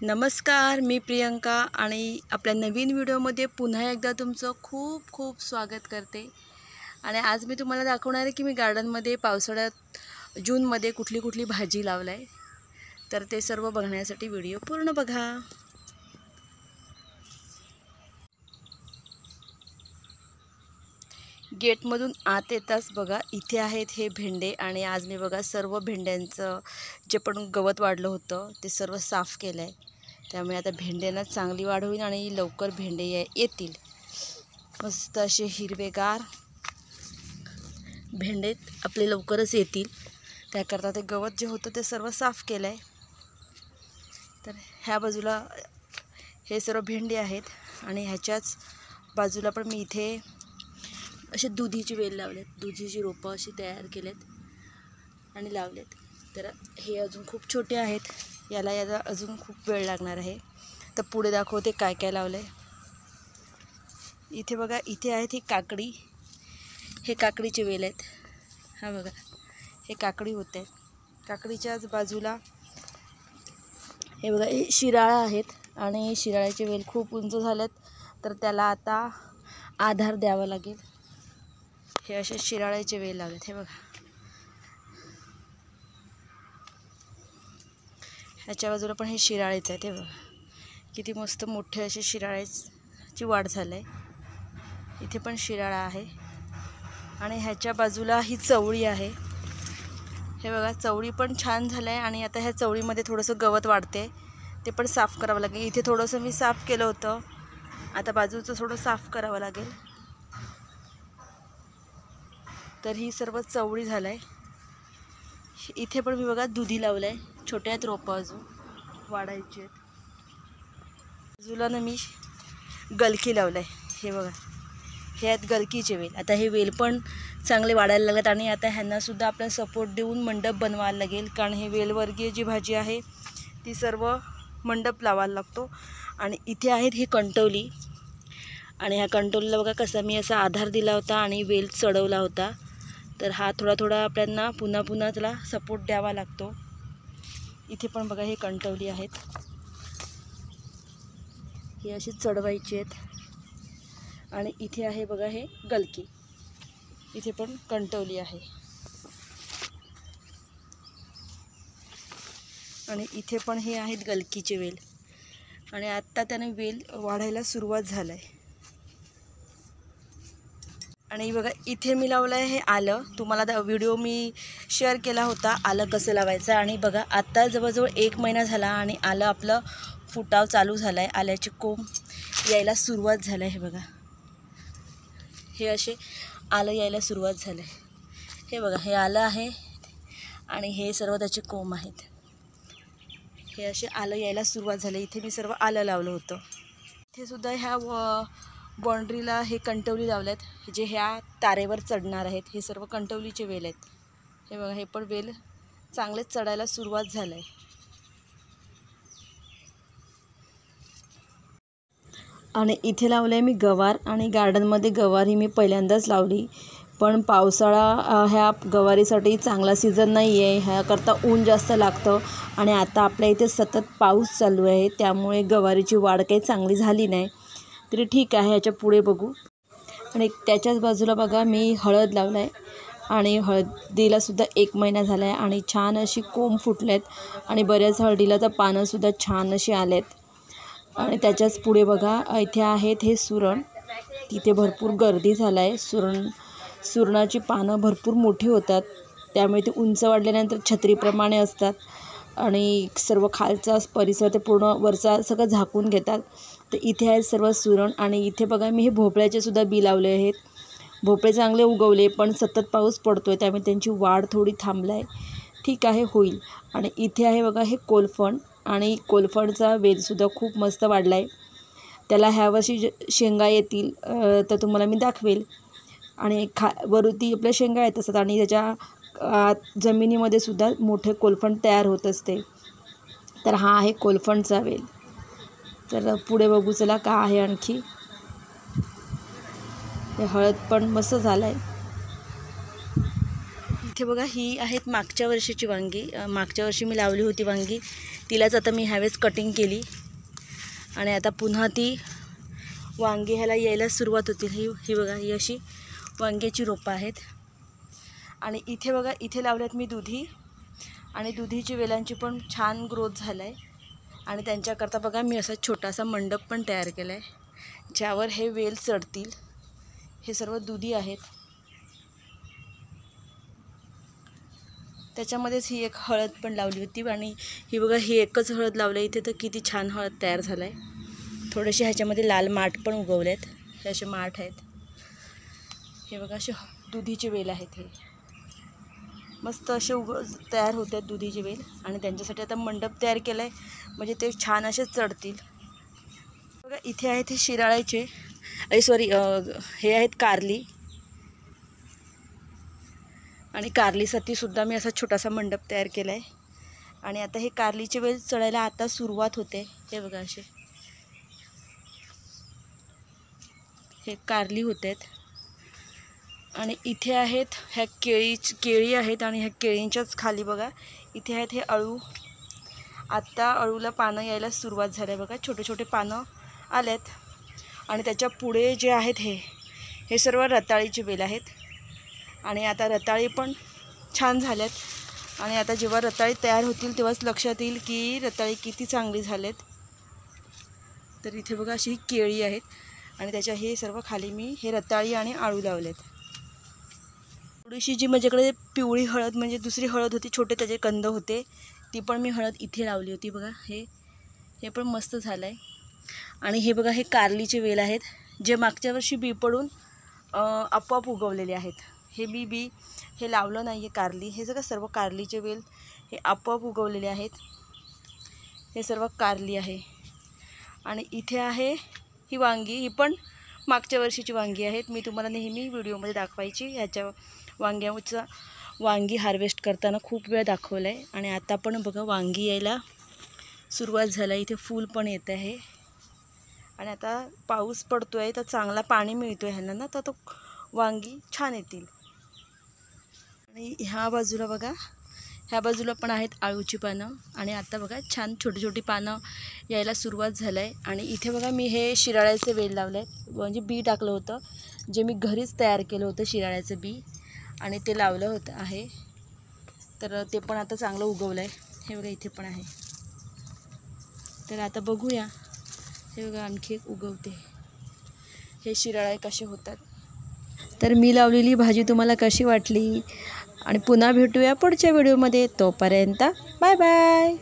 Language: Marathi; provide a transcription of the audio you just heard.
नमस्कार, मी प्रियंका आणि आपल्या नवीन व्हिडिओमध्ये पुन्हा एकदा तुमचं खूप खूप स्वागत करते। आणि आज मी तुम्हाला दाखवणार आहे की मी गार्डनमध्ये पावसाळ्यात जूनमध्ये कुठली कुठली भाजी लावली आहे, तर ते सर्व बघण्यासाठी व्हिडिओ पूर्ण बघा। गेटमधून आत येताच बघा इथे आहेत हे भेंडे, आणि आज मी बघा सर्व भेंड्यांचं जे पण गवत वाढलं होतं ते सर्व साफ केलं आहे। त्यामुळे आता भेंड्यांना चांगली वाढ होईल आणि लवकर भेंडे येतील। मस्त असे हिरवेगार भेंडे आपले लवकरच येतील, त्याकरता ते गवत जे होतं ते सर्व साफ केलं आहे। तर ह्या बाजूला हे सर्व भेंडे आहेत आणि ह्याच्याच बाजूला पण मी इथे असे दुधीची वेल लावलेत, दुधीची रोपं अशी तयार केलेत आणि लावलेत। तर हे अजून खूप छोटे आहेत, याला अजून खूप वेळ लागणार आहे। तर पुढे दाखवते काय काय लावलंय। इथे बघा, इथे आहेत ही काकडी, हे काकडीचे वेल आहेत। हा बघा, हे काकडी होते। काकडीच्याच बाजूला हे बघा हे शिराळा आहेत, आणि शिराळ्याचे वेल खूप उंच झालेत, तर त्याला आता आधार द्यावा लागेल। हे असे शिराळ्याचे वेल लावलेत, हे बघा। ह्याच्या बाजूला पण हे शिराळेच आहे, ते बघा किती मस्त मोठे असे शिराळ्याची वाढ झाली आहे। इथे पण शिराळा आहे, आणि ह्याच्या बाजूला ही चवळी आहे। हे बघा, चवळी पण छान झालं आहे, आणि आता ह्या चवळीमध्ये थोडंसं गवत वाढते, ते पण साफ करावं लागेल। इथे थोडंसं मी साफ केलं होतं, आता बाजूचं थोडं साफ करावं लागेल। तर ही सर्व चवळी झालं आहे। इथे पण मी बघा दुधी लावलं आहे, छोट्या आहेत रोपं, अजून वाढायचे आहेत। बाजूला ना मी गलकी लावलं आहे, हे बघा हे आहेत गलकीचे वेल। आता हे वेल पण चांगले वाढायला लागलेत, आणि आता ह्यांनासुद्धा आपल्याला सपोर्ट देऊन मंडप बनवायला लागेल, कारण हे वेलवर्गीय जी भाजी आहे ती सर्व मंडप लावायला लागतो। आणि इथे आहेत ही कंटोली, आणि ह्या कंटोलीला बघा कसा मी असा आधार दिला होता आणि वेल चढवला होता, तर हा थोडा थोडा आपल्याला पुन्हा पुन्हा त्याला सपोर्ट द्यावा लागतो। इथे पण बघा हे कंटोली आहेत, हे अशी चढवायची आहेत। आणि इथे आहे बघा हे गलकी, इथे पण कंटोली आहे, आणि इथे पण हे आहेत गलकीचे वेल, आणि आत्ता त्याने वेल वाढायला सुरुवात झाली आहे। आणि बघा इथे मी लावलं आहे हे आलं, तुम्हाला व्हिडिओ मी शेअर केला होता आलं कसं लावायचं। आणि बघा आत्ता जवळजवळ 1 महिना झाला आणि आलं आपलं फुटाव चालू झाला आहे, आल्याचे कोंब यायला सुरुवात झालं आहे। हे बघा हे असे आलं यायला सुरुवात झालं आहे, हे बघा हे आलं आहे, आणि हे सर्व त्याचे कोंब आहेत। हे असे आलं यायला सुरुवात झाली, इथे मी सर्व आलं लावलं होतं। इथे सुद्धा ह्या बाउंड्रीला हे कंटोली लावलेत, जे ह्या तारेवर चढणार आहेत, हे सर्व कंटोलीचे वेल आहेत। हे बघा हे पण वेल चांगलेच चढायला सुरुवात झालं आहे। आणि इथे लावलं आहे मी गवार, आणि गार्डनमध्ये गवार ही मी पहिल्यांदाच लावली, पण पावसाळा ह्या गवारीसाठी चांगला सीझन नाही आहे, ह्याकरता ऊन जास्त लागतं, आणि आता आपल्या इथे सतत पाऊस चालू आहे, त्यामुळे गवारीची वाढ काही चांगली झाली नाही, तरी ठीक आहे, ह्याच्या पुढे बघू। आणि त्याच्याच बाजूला बघा मी हळद लावलं आहे, आणि हळदीलासुद्धा 1 महिना झाला आहे, आणि छान अशी कोंब फुटलेत, आणि बऱ्याच हळदीला तर पानंसुद्धा छान अशी आलेत। आणि त्याच्याच पुढे बघा इथे आहेत हे सुरण, तिथे भरपूर गर्दी झाला आहे। सुरणाची पानं भरपूर मोठी होतात, त्यामुळे ते उंच वाढल्यानंतर छत्रीप्रमाणे असतात, आणि सर्व खालचा परिसर ते पूर्ण वरचा सगळं झाकून घेतात। तर इथे आहेत सर्व सुरण, आणि इथे बघा मी हे भोपळ्याचे सुद्धा बी लावले आहेत। भोपळे चांगले उगवले, पण सतत पाऊस पडतो आहे, त्यामुळे त्यांची वाढ थोडी थांबली आहे, ठीक आहे होईल। आणि इथे आहे बघा हे कोलफण, आणि कोलफणचा वेलसुद्धा खूप मस्त वाढला आहे, त्याला ह्या वर्षी शेंगा येतील तर तुम्हाला मी दाखवेल। आणि वरती आपल्या शेंगा येत असतात, आणि त्याच्या जमिनीमध्ये सुद्धा मोठे कोलफण तयार होत असते। तर हा आहे कोलफणचा वेल। तर पुढे बघू चला का आहे आणखी। हे हळद पण मस्त झालं आहे। इथे बघा ही आहेत मागच्या वर्षीची वांगी, मागच्या वर्षी मी लावली होती वांगी, तिलाच आता मी ह्यावेळेस कटिंग केली आणि आता पुन्हा ती वांगी ह्याला यायला सुरुवात होतील. ही बघा, ही अशी वांग्याची रोपं आहेत. आणि इथे बघा, इथे लावल्यात मी दुधी, आणि दुधीची वेलांची पण छान ग्रोथ झाला आहे. आणि त्यांच्याकरता बघा मी असा छोटासा मंडप पण तयार केला आहे, ज्यावर हे वेल चढतील. हे सर्व दुधी आहेत. त्याच्यामध्येच ही एक हळद पण लावली होती. आणि ही बघा, ही एकच हळद लावली इथे, तर किती छान हळद तयार झाला आहे. थोडेसे ह्याच्यामध्ये लाल माठ पण उगवलेत. हे असे माठ आहेत. हे बघा, असे दुधीचे वेल आहेत. हे मस्त असे तयार होत आहेत दुधीचे वेल. आणि त्यांच्यासाठी आता मंडप तयार केला आहे, म्हणजे ते छान असे चढतील. बघा, इथे आहेत हे शिराळ्याचे, हे आहेत कारली. आणि कारलीसाठी सुद्धा मी असा छोटासा मंडप तयार केला आहे. आणि आता हे कारलीचे वेल चढायला आता सुरुवात होते. हे बघा, असे हे कारली होत आहेत. आणि इथे आहेत ह्या केळी आहेत. आणि ह्या केळींच्याच खाली बघा इथे आहेत हे अळू. आत्ता अळूला पानं यायला सुरुवात झाली आहे. बघा, छोटे छोटे पानं आलेत. आणि त्याच्या पुढे जे आहेत हे सर्व रताळीचे वेल आहेत. आणि आता रताळी पण छान झाल्यात. आणि आता जेव्हा रताळी तयार होतील तेव्हाच लक्षात येईल की रताळी किती चांगली झालेत. तर इथे बघा अशी केळी आहेत. आणि त्याच्या हे सर्व खाली मी हे रताळी आणि आळू लावलेत. थोडीशी जी माझ्याकडे पिवळी हळद, म्हणजे दुसरी हळद होती, छोटे त्याचे कंद होते, ती पण मी हळद इथे लावली होती. बघा, हे पण मस्त झालं आहे. आणि हे बघा, हे कारलीचे वेल आहेत, जे मागच्या वर्षी बी पडून आपोआप उगवलेले आहेत. हे बी हे लावलं नाही आहे कारली. हे सगळं सर्व कारलीचे वेल हे आपोआप उगवलेले आहेत. हे सर्व कारली आहे. आणि इथे आहे ही वांगी. ही पण मागच्या वर्षीची वांगी आहेत. मी तुम्हाला नेहमी व्हिडिओमध्ये दाखवायची. ह्याच्या वांगी हार्वेस्ट करताना खूप वेळ दाखवलं आहे. आणि आता पण बघा वांगी यायला सुरुवात झाला. इथे फूल पण येत आहे. आणि आता पाऊस पडतो आहे, तर चांगला पाणी मिळतो आहे ह्यांना ना, तर तो वांगी छान येतील. आणि ह्या बाजूला बघा, ह्या बाजूला पण आहेत आळूची पानं. आणि आता बघा छान छोटी छोटी पानं यायला सुरुवात झालं आहे. आणि इथे बघा मी हे शिराळ्याचे वेल लावले आहेत, म्हणजे बी टाकलं होतं, जे मी घरीच तयार केलं होतं शिराळ्याचं बी, आणि ते लावलं होतं आहे. तर ते पण आता चांगलं उगवलं आहे. हे बघा, इथे पण आहे. तर आता बघूया. हे बघा, आणखी एक उगवते. हे शिराळे कसे होतात. तर मी लावलेली भाजी तुम्हाला कशी वाटली, आणि पुन्हा भेटूया पुढच्या व्हिडिओमध्ये. तोपर्यंत बाय बाय.